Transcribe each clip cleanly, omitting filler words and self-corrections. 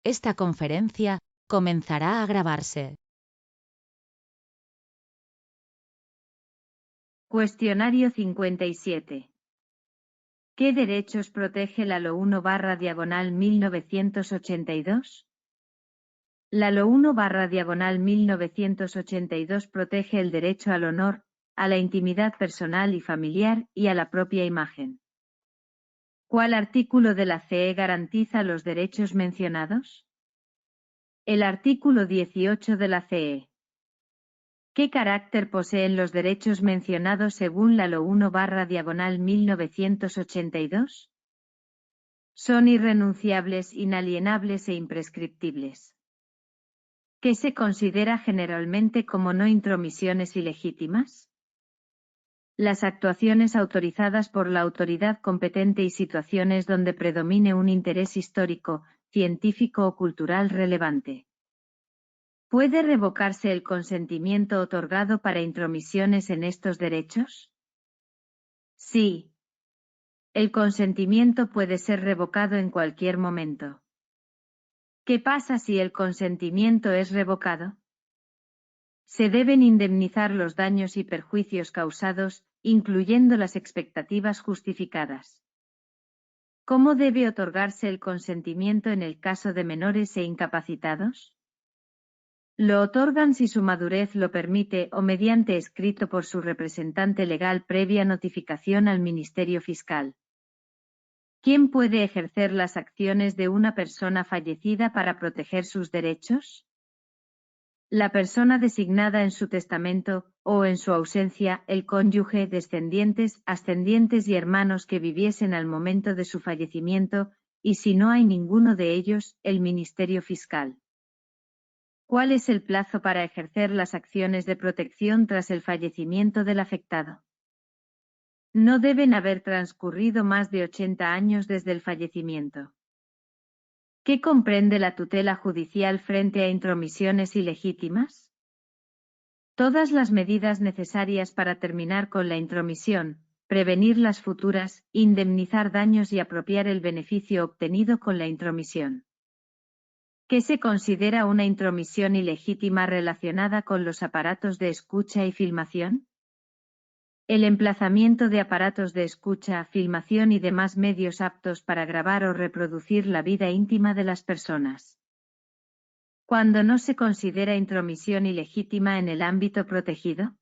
Esta conferencia comenzará a grabarse. Cuestionario 57. ¿Qué derechos protege la LO 1/1982? La LO 1/1982 protege el derecho al honor, a la intimidad personal y familiar y a la propia imagen. ¿Cuál artículo de la CE garantiza los derechos mencionados? El artículo 18 de la CE. ¿Qué carácter poseen los derechos mencionados según la LO 1/1982? Son irrenunciables, inalienables e imprescriptibles. ¿Qué se considera generalmente como no intromisiones ilegítimas? Las actuaciones autorizadas por la autoridad competente y situaciones donde predomine un interés histórico, científico o cultural relevante. ¿Puede revocarse el consentimiento otorgado para intromisiones en estos derechos? Sí. El consentimiento puede ser revocado en cualquier momento. ¿Qué pasa si el consentimiento es revocado? Se deben indemnizar los daños y perjuicios causados, incluyendo las expectativas justificadas. ¿Cómo debe otorgarse el consentimiento en el caso de menores e incapacitados? Lo otorgan si su madurez lo permite o mediante escrito por su representante legal previa notificación al Ministerio Fiscal. ¿Quién puede ejercer las acciones de una persona fallecida para proteger sus derechos? La persona designada en su testamento, o en su ausencia, el cónyuge, descendientes, ascendientes y hermanos que viviesen al momento de su fallecimiento, y si no hay ninguno de ellos, el Ministerio Fiscal. ¿Cuál es el plazo para ejercer las acciones de protección tras el fallecimiento del afectado? No deben haber transcurrido más de 80 años desde el fallecimiento. ¿Qué comprende la tutela judicial frente a intromisiones ilegítimas? Todas las medidas necesarias para terminar con la intromisión, prevenir las futuras, indemnizar daños y apropiar el beneficio obtenido con la intromisión. ¿Qué se considera una intromisión ilegítima relacionada con los aparatos de escucha y filmación? El emplazamiento de aparatos de escucha, filmación y demás medios aptos para grabar o reproducir la vida íntima de las personas. Cuando no se considera intromisión ilegítima en el ámbito protegido.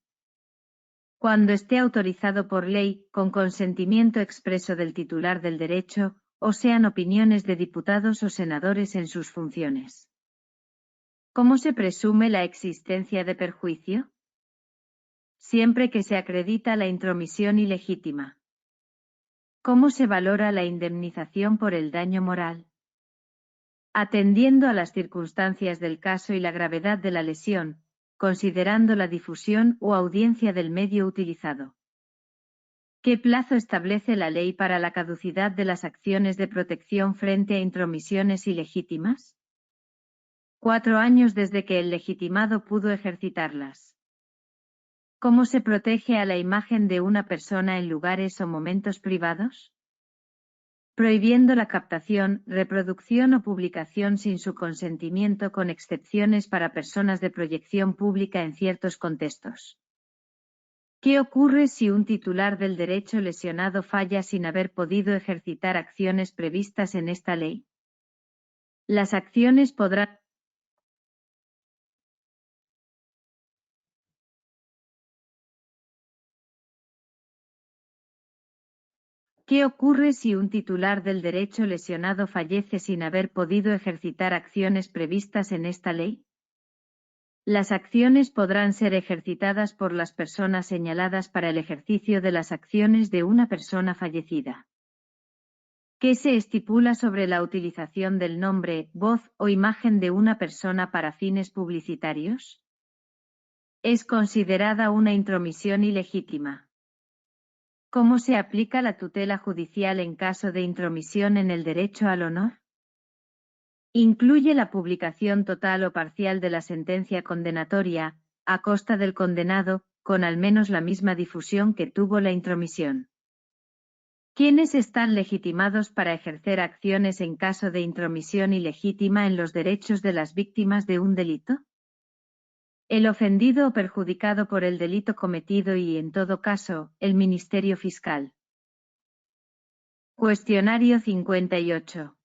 Cuando esté autorizado por ley, con consentimiento expreso del titular del derecho, o sean opiniones de diputados o senadores en sus funciones. ¿Cómo se presume la existencia de perjuicio? Siempre que se acredita la intromisión ilegítima. ¿Cómo se valora la indemnización por el daño moral? Atendiendo a las circunstancias del caso y la gravedad de la lesión, considerando la difusión o audiencia del medio utilizado. ¿Qué plazo establece la ley para la caducidad de las acciones de protección frente a intromisiones ilegítimas? 4 años desde que el legitimado pudo ejercitarlas. ¿Cómo se protege a la imagen de una persona en lugares o momentos privados? Prohibiendo la captación, reproducción o publicación sin su consentimiento con excepciones para personas de proyección pública en ciertos contextos. ¿Qué ocurre si un titular del derecho lesionado falla sin haber podido ejercitar acciones previstas en esta ley? Las acciones podrán ¿Qué ocurre si un titular del derecho lesionado fallece sin haber podido ejercitar acciones previstas en esta ley? Las acciones podrán ser ejercitadas por las personas señaladas para el ejercicio de las acciones de una persona fallecida. ¿Qué se estipula sobre la utilización del nombre, voz o imagen de una persona para fines publicitarios? Es considerada una intromisión ilegítima. ¿Cómo se aplica la tutela judicial en caso de intromisión en el derecho al honor? Incluye la publicación total o parcial de la sentencia condenatoria, a costa del condenado, con al menos la misma difusión que tuvo la intromisión. ¿Quiénes están legitimados para ejercer acciones en caso de intromisión ilegítima en los derechos de las víctimas de un delito? El ofendido o perjudicado por el delito cometido y, en todo caso, el Ministerio Fiscal. Cuestionario 58.